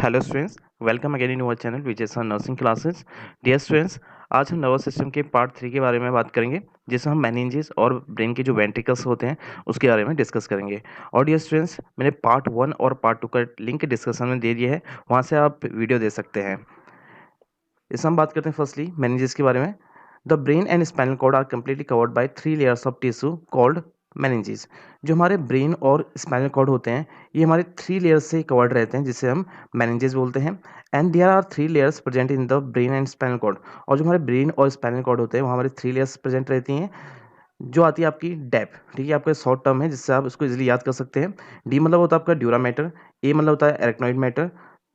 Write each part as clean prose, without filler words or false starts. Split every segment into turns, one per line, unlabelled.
Hello students, welcome again in our channel which is nursing classes. Dear students, आज हम nervous system के part 3 के बारे में बात करेंगे, जिसमें हम मेनिंजेस और ब्रेन के जो वेंट्रिकल्स होते हैं उसके बारे में डिस्कस करेंगे। और डियर स्टूडेंट्स, मैंने पार्ट 1 और पार्ट 2 का लिंक डिस्कशन में दे दिया है, वहाँ से आप वीडियो दे सकते हैं। इसमें हम बात करते हैं फर्स्टली मेनिंजेस के बारे में। The brain and spinal cord are completely covered by 3 layers of tissue called meninges. जो हमारे ब्रेन और स्पाइनल कॉर्ड होते हैं, ये हमारे 3 लेयर्स से कवर्ड रहते हैं, जिसे हम मेनिंजेस बोलते हैं। And there are 3 layers present in the brain and spinal cord. और जो हमारे ब्रेन और स्पाइनल कॉर्ड होते हैं, वहाँ हमारे 3 लेयर्स प्रेजेंट रहती हैं। जो आती है आपकी डेप, ठीक है, आपका शॉर्ट टर्म है जिससे आप इसको इजीली याद कर सकते हैं। डी मतलब होता है आपका ड्यूरा मैटर, ए मतलब होता है एरेक्नॉइड मैटर,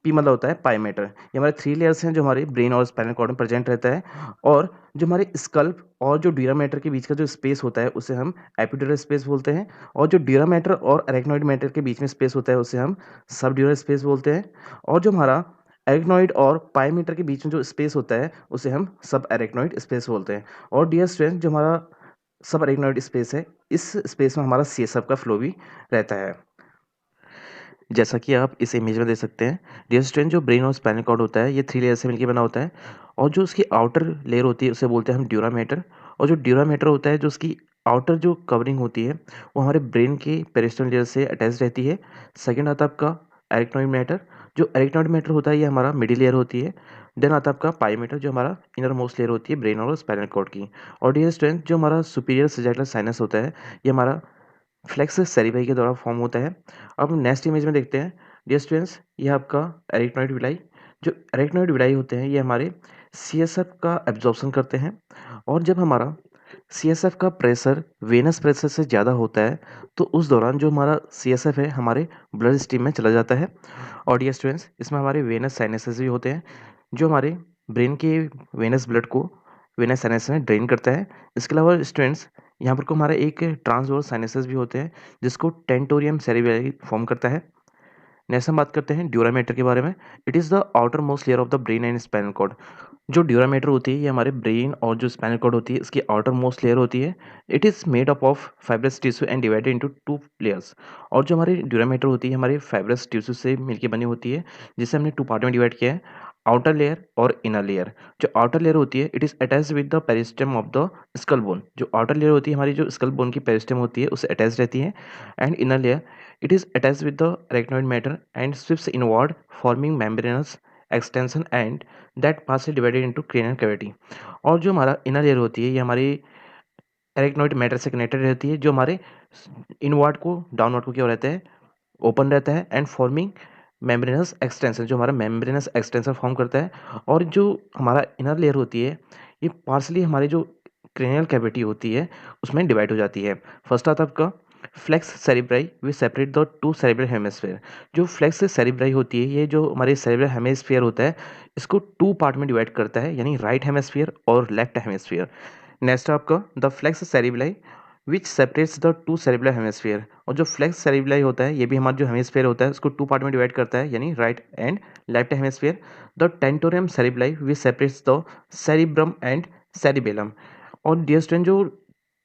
पी मतलब होता है पाई मैटर। ये हमारे 3 लेयर्स हैं जो हमारे ब्रेन और स्पाइनल कॉर्ड में प्रेजेंट रहता है। और जो हमारे स्कल्प और जो ड्यूरा मैटर के बीच का जो स्पेस होता है उसे हम एपिड्यूरल स्पेस बोलते हैं। और जो ड्यूरा मैटर और एरेक्नॉइड मैटर के बीच में स्पेस होता है उसे हम सबड्यूरल स्पेस बोलते हैं। और जो हमारा एरेक्नॉइड और पाई मीटर के बीच में जो स्पेस होता है उसे हम सब एरेक्नॉइड स्पेस बोलते हैं। और डियर स्टूडेंट, जो हमारा सब अरेक्नॉइड स्पेस है, इस स्पेस में हमारा सीएसएफ का फ्लो भी रहता है, जैसा कि आप इस इमेज में देख सकते हैं। डियर स्टूडेंट, जो ब्रेन और स्पाइनल कॉर्ड होता है ये 3 लेयर से मिलकर बना होता है। और जो उसकी आउटर लेयर होती है उसे बोलते हैं हम ड्यूरा मैटर। और जो ड्यूरा मैटर होता है, जो उसकी आउटर जो कवरिंग होती है वो हमारे ब्रेन के पेरिस्टल लेयर से अटैच रहती है। सेकेंड आता है आपका एरेक्नॉइड मैटर। जो एरेक्नॉइड मैटर होता है ये हमारा मिडिल लेयर होती है। देन आता है आपका पाई मैटर, जो हमारा इनर मोस्ट लेयर होती है ब्रेन और स्पाइनल कॉर्ड की। और डियर स्टूडेंट, जो हमारा सुपीरियर सैजिटल साइनस होता है ये हमारा फ्लेक्स सेरिबाई के द्वारा फॉर्म होता है। अब नेक्स्ट इमेज में देखते हैं। डियर स्टूडेंट्स, ये आपका एरेक्नॉइड विलाई। जो एरेक्नॉइड विलाई होते हैं ये हमारे सीएसएफ का एब्जॉर्प्शन करते हैं। और जब हमारा सीएसएफ का प्रेशर वेनस प्रेशर से ज़्यादा होता है तो उस दौरान जो हमारा सीएसएफ है हमारे ब्लड स्ट्रीम में चला जाता है। और डियर स्टूडेंट्स, इसमें हमारे वेनस साइनसेस भी होते हैं, जो हमारे ब्रेन के वेनस ब्लड को वेनस साइनस में ड्रेन करता है। इसके अलावा स्टूडेंट्स, यहाँ पर को हमारा एक ट्रांसवर्स साइनसेस भी होते हैं, जिसको टेंटोरियम सेरिबेली फॉर्म करता है। नेक्स्ट हम बात करते हैं ड्यूरामेटर के बारे में। It is the outermost layer of the brain and spinal cord. जो ड्यूरामेटर होती है ये हमारे ब्रेन और जो स्पाइनल कॉर्ड होती है इसकी आउटर मोस्ट लेयर होती है। It is made up of fibrous tissue and divided into 2 layers. और जो हमारी ड्यूरामेटर होती है हमारे फाइब्रस टिश्यू से मिलकर बनी होती है, जिसे हमने 2 पार्ट में डिवाइड किया है, आउटर लेयर और इनर लेयर। जो आउटर लेयर होती है it is attached with the periosteum of the skull bone. जो आउटर लेयर होती है हमारी जो स्कल बोन की पेरिस्टेम होती है उससे अटैच रहती है। And inner layer, it is attached with the arachnoid matter and sweeps inward, forming membranous extension and that partially divided into cranial cavity। और जो हमारा इनर लेयर होती है ये हमारी एरेक्नॉइड मैटर से कनेक्टेड रहती है, जो हमारे इनवर्ड को डाउनवर्ड को क्या रहता है, ओपन रहता है। एंड फॉर्मिंग मेम्ब्रेनस एक्सटेंशन, जो हमारा मेम्ब्रेनस एक्सटेंशन फॉर्म करता है। और जो हमारा इनर लेयर होती है ये पार्सली हमारी जो क्रेनियल कैविटी होती है उसमें डिवाइड हो जाती है। फर्स्ट आता है आपका falx cerebri we separate the 2 cerebral hemisphere. जो फ्लेक्स सेरिब्राई होती है ये जो हमारे सेरिब्रल हेमिस्फीयर होता है इसको 2 पार्ट में डिवाइड करता है, यानी राइट हेमिस्फीयर और लेफ्ट हेमिस्फीयर। नेक्स्ट आपका the falx cerebri which separates the 2 cerebral hemisphere. और जो फ्लेक्स सेरिब्लाई होता है ये भी हमारा जो हेमिस्फीयर होता है उसको 2 पार्ट में डिवाइड करता है, यानी right and left hemisphere. The tentorium cerebelli which separates the cerebrum and cerebellum. और डियर स्टूडेंट, जो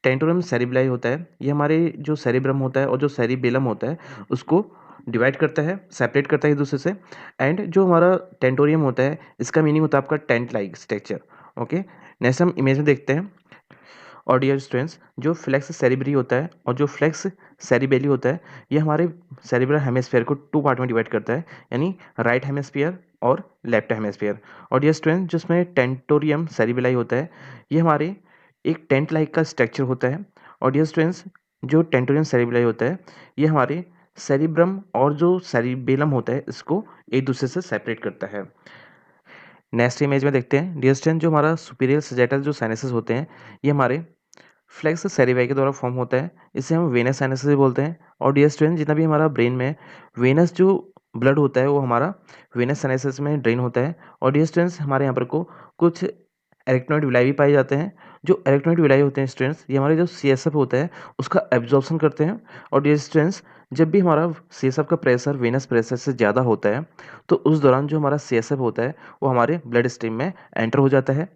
टेंटोरियम सेरिब्लाई होता है ये हमारे जो सेरिब्रम होता है और जो सेरिबेलम होता है उसको डिवाइड करता है, सेपरेट करता है एक दूसरे से। एंड जो हमारा टेंटोरियम होता है इसका मीनिंग होता है आपका tent like structure. Okay, next हम इमेज में देखते हैं। और डियर स्टूडेंट्स, जो फ्लेक्स सेरिब्री होता है और जो फ्लेक्स सेरिबेली होता है ये हमारे सेरिब्रल हेमिस्फीयर को 2 पार्ट में डिवाइड करता है, यानी राइट हेमिस्फीयर और लेफ्ट हेमिस्फीयर। और डियर स्टूडेंट, जिसमें टेंटोरियम सेरिबेलाई होता है ये हमारे एक टेंट लाइक का स्ट्रक्चर होता है। और डियर स्टूडेंट्स, जो टेंटोरियम सेरिबेलाई होता है ये हमारे सेरिब्रम और जो सेरिबेलम होता है इसको एक दूसरे से सेपरेट करता है। नेक्स्ट इमेज में देखते हैं। डियर स्टूडेंट, जो हमारा सुपीरियर सैजिटल जो साइनसेस होते हैं ये हमारे फ्लेक्स सेरिबाई के द्वारा फॉर्म होता है, इसे हम वेनस साइनस भी बोलते हैं। और डियर स्टूडेंट, जितना भी हमारा ब्रेन में वेनस जो ब्लड होता है वो हमारा वेनस साइनसेस में ड्रेन होता है। और डियर स्टूडेंट्स, हमारे यहाँ पर को कुछ एरेक्नॉइड विलाई भी पाए जाते हैं। जो एरेक्नॉइड विलाई होते हैं स्टूडेंट्स ये हमारे जो सीएसएफ होता है उसका एब्जॉर्प्शन करते हैं। और डियर स्टूडेंट्स, जब भी हमारा सीएसएफ का प्रेशर वेनस प्रेशर से ज़्यादा होता है तो उस दौरान जो हमारा सीएसएफ होता है वो हमारे ब्लड स्ट्रीम में एंटर हो जाता है।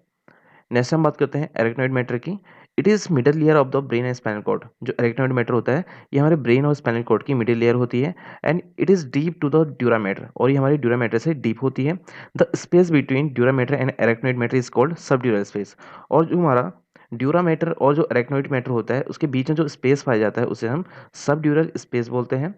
नेक्स्ट हम बात करते हैं एरेक्नॉइड मैटर की। It is middle layer of the brain and spinal cord. जो अरेक्नॉइड मैटर होता है ये हमारे ब्रेन और स्पाइनल कॉर्ड की मिडिल लेयर होती है and it is deep to the dura mater, और ये हमारी ड्यूरा मैटर से डीप होती है। The space between dura mater and arachnoid mater is called subdural space. और जो हमारा ड्यूरा मैटर और जो अरेक्नॉइड मैटर होता है उसके बीच में जो स्पेस पाया जाता है उसे हम सबड्यूरल स्पेस बोलते हैं।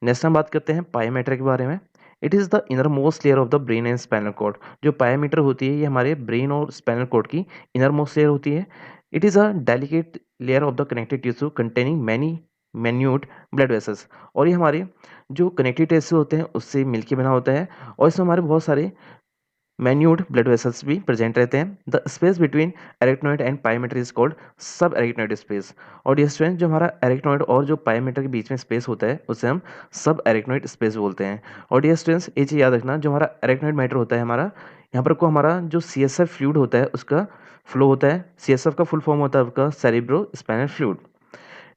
नेक्स्ट हम बात करते हैं पायोमीटर के बारे में। It is the innermost layer of the brain and spinal cord. जो पायोमीटर होती है ये हमारे ब्रेन और स्पाइनल कॉर्ड की इनर मोस्ट लेयर होती है। It is a delicate layer of the connective tissue containing many minute blood vessels. और ये हमारे जो कनेक्टिव टिश्यू होते हैं उससे मिलके बना होता है, और इसमें हमारे बहुत सारे मैन्यूट ब्लड वेसल्स भी प्रेजेंट रहते हैं। The space between arachnoid and pia mater is called subarachnoid space. और डियर स्टूडेंट, जो हमारा एरेक्नॉइड और जो पायोमीटर के बीच में स्पेस होता है उसे हम सब एरेक्नॉइड स्पेस बोलते हैं। और डियर स्टूडेंट्स, ये चीज़ याद रखना, जो हमारा एरेक्नॉइड मैटर होता है हमारा, यहाँ पर को हमारा जो CSF फ्लूइड होता है उसका फ्लो होता है। CSF का फुल फॉर्म होता है आपका सेरिब्रो स्पाइनल फ्लूइड।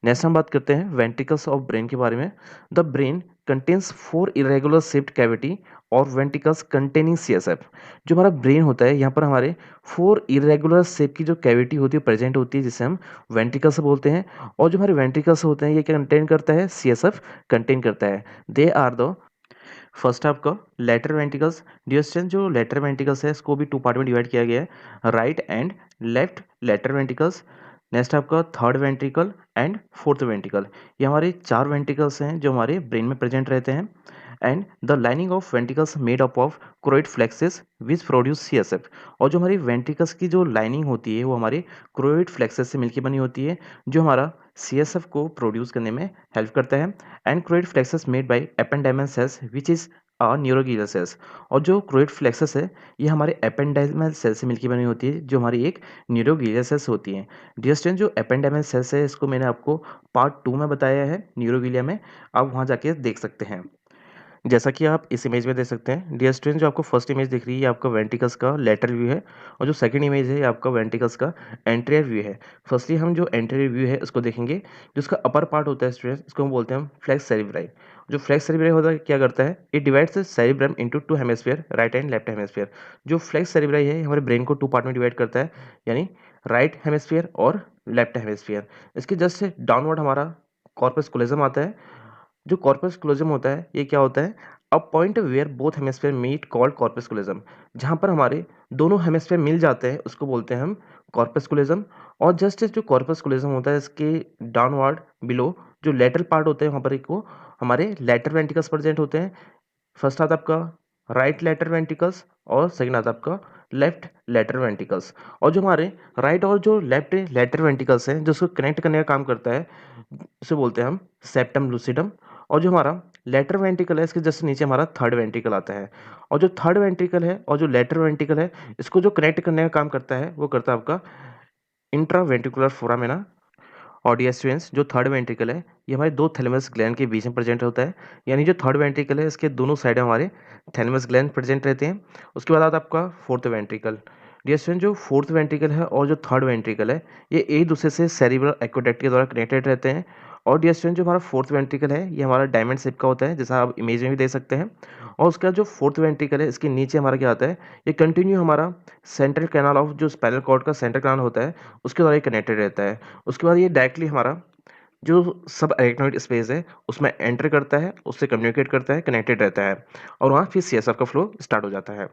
नेक्स्ट हम बात करते हैं वेंट्रिकल्स ऑफ ब्रेन के बारे में। The brain contains 4 irregular shaped cavity और वेंट्रिकल्स कंटेनिंग CSF। जो हमारा ब्रेन होता है यहाँ पर हमारे 4 इरेगुलर शेप की जो कैविटी होती है प्रेजेंट होती है, जिसे हम वेंट्रिकल्स बोलते हैं। और जो हमारे वेंट्रिकल्स होते हैं ये क्या कंटेन करता है, CSF कंटेन करता है। दे आर द फर्स्ट आपका लेटर वेंट्रिकल्स। डियर जो लेटर वेंट्रिकल्स है इसको भी 2 पार्ट में डिवाइड किया गया है, right and left lateral ventricles. Next आपका third ventricle and fourth ventricle. ये हमारे 4 वेंट्रिकल्स हैं जो हमारे ब्रेन में प्रेजेंट रहते हैं। And the lining of ventricles made up of choroid plexuses which produce CSF। और जो हमारी वेंट्रिकल्स की जो लाइनिंग होती है वो हमारे क्रोइड फ्लेक्सेस से मिलकर बनी होती है, जो हमारा CSF को प्रोड्यूस करने में हेल्प करता है। And choroid plexuses made by ependymal cells which is neuroglial cells. और जो क्रोइड फ्लेक्सस है ये हमारे एपेंडाइमल सेल से मिलकर बनी होती है, जो हमारी एक न्यूरोग्लियल सेल्स होती हैं। डियर स्टूडेंट, जो एपेंडाइमल सेल्स है इसको मैंने आपको पार्ट 2 में बताया है न्यूरोग्लिया में, आप वहाँ जाके देख सकते हैं। जैसा कि आप इस इमेज में देख सकते हैं डियर स्टूडेंट, जो आपको फर्स्ट इमेज दिख रही है आपका वेंट्रिकल्स का लेटरल व्यू है, और जो सेकंड इमेज है ये आपका वेंट्रिकल्स का एंटीरियर व्यू है। फर्स्टली हम जो एंटीरियर व्यू है उसको देखेंगे। जो उसका अपर पार्ट होता है स्टूडेंट्स, इसको हम बोलते हैं फ्लेक्स सेरिब्राई। जो फ्लेक्स सेरिब्राई होता है क्या करता है, it divides the cerebrum into 2 hemisphere, right and left hemisphere. जो फ्लेक्स सेरिब्राई है हमारे ब्रेन को 2 पार्ट में डिवाइड करता है, यानी राइट हेमिस्फीयर और लेफ्ट हेमिस्फीयर। इसके जस्ट डाउनवर्ड हमारा कॉर्पस कोलोजम आता है। जो कॉर्पस क्लोजम होता है ये क्या होता है, a point where both hemisphere meet called corpus callosum. जहाँ पर हमारे दोनों हेमिस्फीयर मिल जाते हैं उसको बोलते हैं हम कॉर्पस क्लोजम। और जस्ट जो कॉर्पस क्लोजम होता है इसके डाउनवर्ड बिलो जो लेटरल पार्ट होते हैं वहाँ पर एक को हमारे लेटर वेंट्रिकल्स प्रेजेंट होते हैं। फर्स्ट आता है आपका राइट लेटर वेंट्रिकल्स और सेकंड आता है आपका लेफ्ट लेटर वेंट्रिकल्स। और जो हमारे राइट और जो लेफ्ट लेटर वेंट्रिकल्स हैं जो उसको कनेक्ट करने का काम करता है उसे बोलते हैं हम सेप्टम लूसिडम। और जो हमारा लेटर वेंट्रिकल है इसके जस्ट नीचे हमारा थर्ड वेंट्रिकल आता है। और जो थर्ड वेंट्रिकल है और जो लेटर वेंट्रिकल है इसको जो कनेक्ट करने का काम करता है वो करता है आपका इंट्रा वेंट्रिकुलर फोरामेना। और डियर स्टूडेंट्स, जो थर्ड वेंट्रिकल है ये हमारे दो थैलेमस ग्लैंड के बीच में प्रेजेंट होता है। यानी जो थर्ड वेंट्रिकल है इसके दोनों साइड हमारे थैलेमस ग्लैंड प्रेजेंट रहते हैं। उसके बाद आता है आपका फोर्थ वेंट्रिकल। डियर स्टूडेंट, जो फोर्थ वेंट्रिकल है और जो थर्ड वेंट्रिकल है ये एक दूसरे से सेरिब्रल एक्वेडक्ट के द्वारा कनेक्टेड रहते हैं। और डियर स्टूडेंट, जो हमारा फोर्थ वेंट्रिकल है ये हमारा डायमंड शेप का होता है, जैसा आप इमेज में भी देख सकते हैं। और उसका जो फोर्थ वेंट्रिकल है इसके नीचे हमारा क्या आता है, ये कंटिन्यू हमारा सेंट्रल कैनाल ऑफ जो स्पाइनल कॉर्ड का सेंट्रल कैनाल होता है उसके द्वारा कनेक्टेड रहता है। उसके बाद ये डायरेक्टली हमारा जो सब अरेक्नॉइड स्पेस है उसमें एंटर करता है, उससे कम्युनिकेट करता है, कनेक्टेड रहता है, और वहाँ फिर CSF का फ्लो स्टार्ट हो जाता है।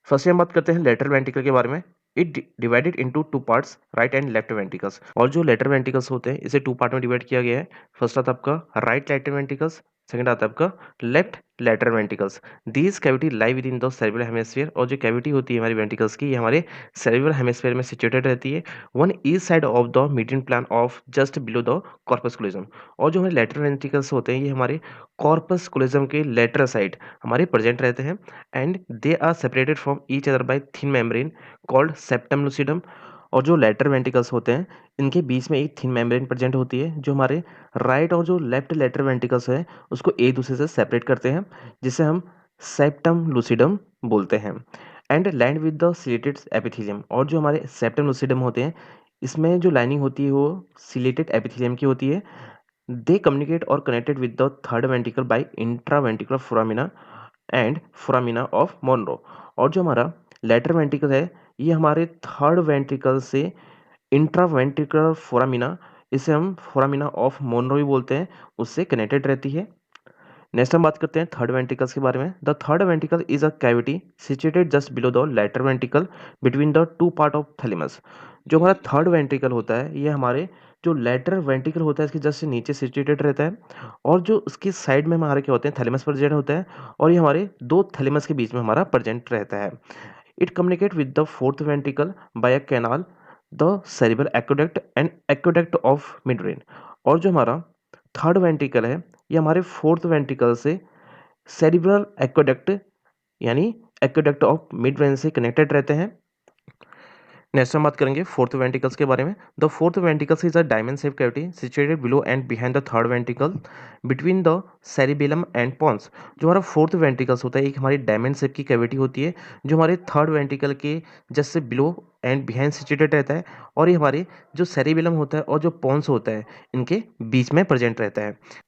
फर्स्ट हम बात करते हैं लेटरल वेंट्रिकल के बारे में। It divided into 2 parts, right and left ventricles. और जो लेटर वेंट्रिकल्स होते हैं इसे 2 पार्ट में डिवाइड किया गया है। फर्स्ट आता है आपका राइट लेटर वेंट्रिकल्स, सेकंड आता है आपका left lateral ventricles. These cavity lie within the cerebral hemisphere. और जो कैविटी होती है हमारी वेंट्रिकल्स की ये हमारे सेरिब्रल हेमिस्फीयर में सिचुएटेड रहती है, one each side of the median plane of just below the corpus callosum. और जो हमारे लेटर वेंट्रिकल्स होते हैं ये हमारे कॉर्पस कोलोजम के लेटर साइड हमारे प्रेजेंट रहते हैं, and they are separated from each other by thin membrane called septum lucidum. और जो लेटर वेंट्रिकल्स होते हैं इनके बीच में एक थिन मेम्ब्रेन प्रेजेंट होती है जो हमारे राइट और जो लेफ्ट लेटर वेंट्रिकल्स है उसको एक दूसरे से सेपरेट करते हैं, जिसे हम सेप्टम लूसिडम बोलते हैं। And land with the chelated epithelium. और जो हमारे सेप्टम लूसिडम होते हैं इसमें जो लाइनिंग होती है वो सिलेटेड एपिथेलियम की होती है। दे कम्युनिकेट और connected with the third ventricle by interventricular foramina and foramina of Monro. और जो हमारा लेटर वेंट्रिकल है ये हमारे थर्ड वेंट्रिकल से इंट्रावेंट्रिकुलर फोरामिना, इसे हम फोरामिना ऑफ मोनरो भी बोलते हैं, उससे कनेक्टेड रहती है। नेक्स्ट हम बात करते हैं थर्ड वेंट्रिकल्स के बारे में। The third ventricle is a cavity situated just below the lateral ventricle between the two part of thalamus. जो हमारा थर्ड वेंट्रिकल होता है ये हमारे जो लेटर वेंट्रिकल होता है इसके जस्ट नीचे सिचुएटेड रहता है, और जो उसकी साइड में हमारे क्या होते हैं थैलेमस प्रेजेंट होता है, और ये हमारे दो थैलेमस के बीच में हमारा प्रेजेंट रहता है। It communicate with the fourth ventricle by a canal, the cerebral aqueduct and aqueduct of midbrain. और जो हमारा थर्ड वेंट्रिकल है ये हमारे फोर्थ वेंट्रिकल से सेरिब्रल एक्वेडक्ट यानी एक्वेडक्ट ऑफ मिड ब्रेन से कनेक्टेड रहते हैं। नेक्स्ट हम बात करेंगे फोर्थ वेंट्रिकल्स के बारे में। The fourth ventricles is a diamond shape cavity situated below and behind the third ventricle between the cerebellum and pons. जो हमारा फोर्थ वेंट्रिकल्स होता है एक हमारी डायमंड शेप की कैविटी होती है जो हमारे थर्ड वेंट्रिकल के just say below and behind situated रहता है, और ये हमारे जो सेरिबेलम होता है और जो पॉन्स होता है इनके बीच में प्रेजेंट रहता है।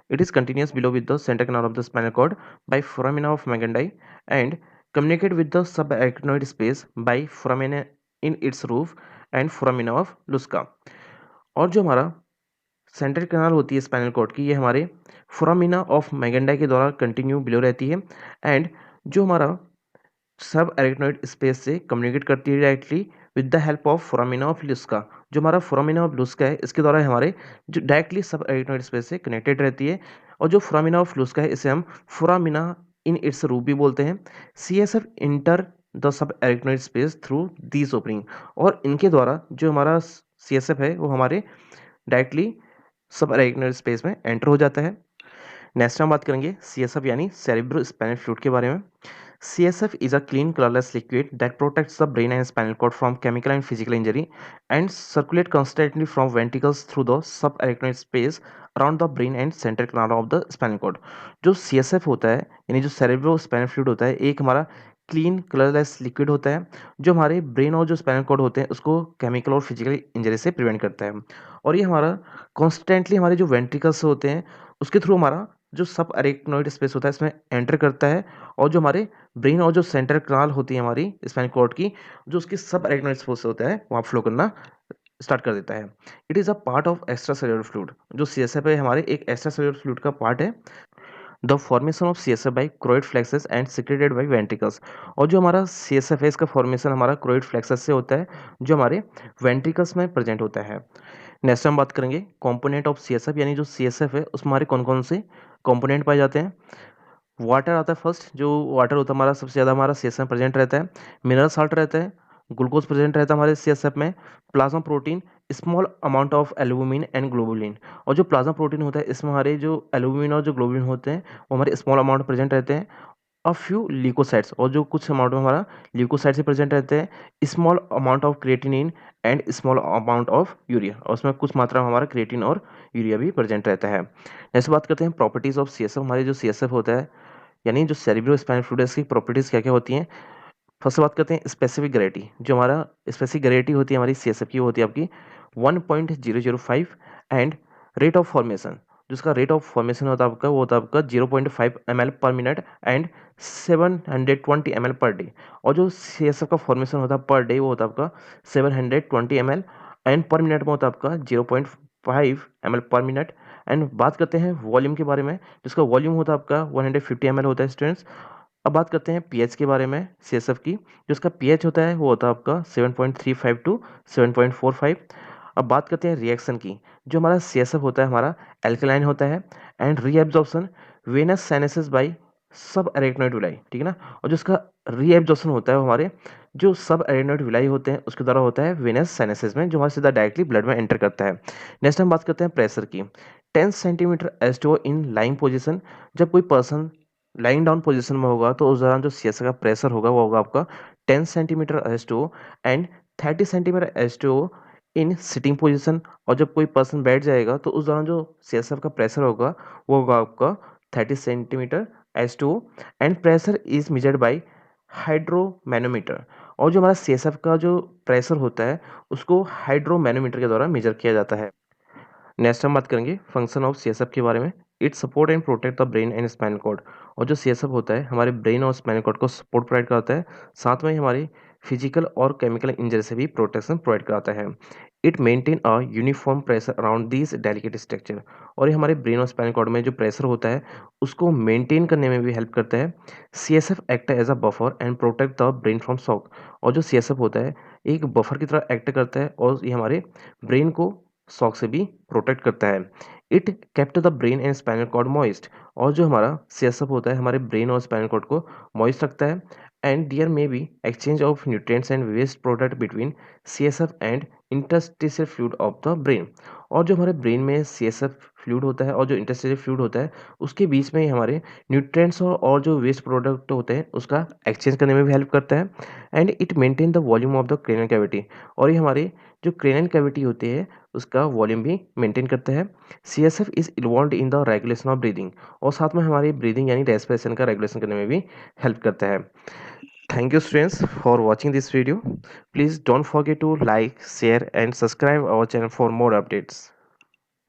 It is continuous below with the center canal of the spinal cord by foramina of Magendai and communicate with the subarachnoid space by foramina in its roof and foramina of Lusca। और जो हमारा central canal होती है spinal cord की ये हमारे foramina of मैगेंडाई के द्वारा कंटिन्यू बिलो रहती है, एंड जो हमारा सब एरिकनॉइड स्पेस से कम्युनिकेट करती है directly with the help of foramina of Luschka. जो हमारा फोरामिना ऑफ लुस्का है इसके द्वारा हमारे जो डायरेक्टली सब एरिकनॉइड स्पेस से कनेक्टेड रहती है, और जो फोरामिना ऑफ लुस्का है इसे हम फोरामिना इन इट्स रूप भी बोलते हैं। C S F enter the subarachnoid space through these opening, और इनके द्वारा जो हमारा सी एस एफ है वो हमारे डायरेक्टली सब एरिकनॉइड स्पेस में एंटर हो जाता है। नेक्स्ट हम बात करेंगे सी एस एफ यानी सेरिब्रो स्पाइनल फ्लूइड के बारे में। CSF is a clean colorless liquid that protects the brain and spinal cord from chemical and physical injury and circulate constantly from ventricles through the subarachnoid space around the brain and central canal of the spinal cord। जो CSF होता है यानी जो cerebro spinal fluid होता है एक हमारा clean colourless liquid होता है जो हमारे ब्रेन और जो स्पाइनल कॉर्ड होते हैं उसको केमिकल और फिजिकल इंजरी से प्रिवेंट करता है, और ये हमारा कॉन्स्टेंटली हमारे जो वेंट्रिकल्स होते हैं उसके थ्रू हमारा जो सब अरेक्नोइड स्पेस होता है इसमें एंटर करता है, और जो हमारे ब्रेन और जो सेंट्रल कनाल होती है हमारी स्पाइनल कॉर्ड की जो उसकी सब अरेक्नोइड स्पेस होता है वहाँ फ्लो करना स्टार्ट कर देता है। It is a part of extracellular fluid. जो सीएसएफ है हमारे एक एक्स्ट्रा सेल्यूलर फ्लूइड का पार्ट है। The formation of CSF by choroid plexus and secreted by ventricles. और जो हमारा सीएसएफ है इसका फॉर्मेशन हमारा क्रोइड फ्लेक्सस से होता है जो हमारे वेंट्रिकल्स में प्रेजेंट होता है। नेक्स्ट हम बात करेंगे कंपोनेंट ऑफ सीएसएफ यानी जो सीएसएफ है उसमें हमारे कौन कौन से कंपोनेंट पाए जाते हैं। वाटर आता है फर्स्ट, जो वाटर होता है हमारा सबसे ज़्यादा हमारा सीएसएफ में प्रेजेंट रहता है। मिनरल साल्ट रहता है, ग्लूकोज प्रेजेंट रहता है हमारे सीएसएफ में, plasma protein, small amount of albumin and globulin. और जो प्लाज्मा प्रोटीन होता है इसमें हमारे जो एल्बुमिन और जो ग्लोबुलिन होते हैं वो हमारे स्मॉल अमाउंट प्रेजेंट रहते हैं। अ फ्यू ल्यूकोसाइट्स, और जो कुछ अमाउंट में हमारा ल्यूकोसाइट्स प्रेजेंट रहते हैं। Small amount of creatinine and small amount of urea, और उसमें कुछ मात्रा में हमारा क्रिएटिन और यूरिया भी प्रेजेंट रहता है। नेक्स्ट बात करते हैं प्रॉपर्टीज ऑफ सीएसएफ। हमारे जो सीएसएफ होता है यानी जो सेरिब्रो स्पाइनल फ्लूइड की प्रॉपर्टीज क्या क्या होती हैं। फर्स्ट बात करते हैं स्पेसिफिक ग्रेविटी। जो हमारा स्पेसिफिक ग्रेविटी होती है हमारी सीएसएफ की वो होती है आपकी 1.005, एंड रेट ऑफ फॉर्मेशन जिसका रेट ऑफ फॉर्मेशन होता है आपका वो होता है आपका 0.5 ml पर minute and 720 ml per day. और जो सीएसएफ का फॉर्मेशन होता है पर डे वो होता है आपका 720 ml, एंड पर मिनट में होता है आपका 0.5 ml पर मिनट। एंड बात करते हैं वॉल्यूम के बारे में, जिसका वॉल्यूम होता है आपका 150 ml होता है स्टूडेंट्स। अब बात करते हैं पीएच के बारे में सीएसएफ की, जो इसका पीएच होता है वो होता है आपका 7.35 टू 7.45। अब बात करते हैं रिएक्शन की। जो हमारा सीएसएफ होता है हमारा एल्कलाइन होता है, and reabsorption venous sinuses by subarachnoid villi, ठीक है ना। और जो इसका रीएब्जॉर्प्शन होता है वो हमारे जो सब एरेक्नोइड विलाई होते हैं उसके द्वारा होता है वेनस साइनसेस में, जो हमारे सीधा डायरेक्टली ब्लड में एंटर करता है। नेक्स्ट हम बात करते हैं प्रेशर की। 10 सेंटीमीटर एस्टो इन लाइंग पोजिशन। जब कोई पर्सन लाइंग डाउन पोजीशन में होगा तो उस दौरान जो सीएसए का प्रेशर होगा वो होगा आपका 10 सेंटीमीटर एस्टो एंड 30 सेंटीमीटर एस्टो इन सिटिंग पोजीशन। और जब कोई पर्सन बैठ जाएगा तो उस दौरान जो सीएसएफ का प्रेशर होगा वो होगा आपका 30 सेंटीमीटर एस्टो, and pressure is measured by hydromanometer. और जो हमारा सीएसएफ का जो प्रेशर होता है उसको हाइड्रोमैनोमीटर के द्वारा मेजर किया जाता है। नेक्स्ट हम बात करेंगे फंक्शन ऑफ सीएसएफ के बारे में। It support and protect the brain and spinal cord. और जो सीएसएफ होता है हमारे ब्रेन और स्पाइनल कॉर्ड को सपोर्ट प्रोवाइड करता है, साथ में ही हमारे फिजिकल और केमिकल इंजरी से भी प्रोटेक्शन प्रोवाइड कराता है। It maintain a uniform pressure around this delicate structure, और ये हमारे ब्रेन और स्पाइनल कॉर्ड में जो प्रेशर होता है उसको मेंटेन करने में भी हेल्प करता है। CSF act as a buffer and protect the brain from shock, और जो सीएसएफ होता है एक बफर की तरह एक्ट करता है और ये हमारे ब्रेन को शॉक से भी प्रोटेक्ट करता है। It kept the brain and spinal cord moist, और जो हमारा सीएसएफ होता है हमारे ब्रेन और स्पाइनल कॉर्ड को मॉइस्ट रखता है। And there may be exchange of nutrients and waste product between CSF and interstitial fluid of the brain, और जो हमारे ब्रेन में सीएसएफ फ्लूइड होता है और जो इंटरस्टिशियल फ्लूइड होता है उसके बीच में ही हमारे न्यूट्रिएंट्स और जो वेस्ट प्रोडक्ट होते हैं उसका एक्सचेंज करने में भी हेल्प करता है। And it maintain the volume of the cranial cavity, और ये हमारे जो क्रेनियल कैविटी होती है उसका वॉल्यूम भी मेंटेन करता है। CSF is involve in the regulation of breathing, और साथ में हमारी ब्रीदिंग यानी रेस्पिरेशन का रेगुलेशन करने में भी हेल्प करता है। Thank you students for watching this video. Please don't forget to like, share and subscribe our channel for more updates.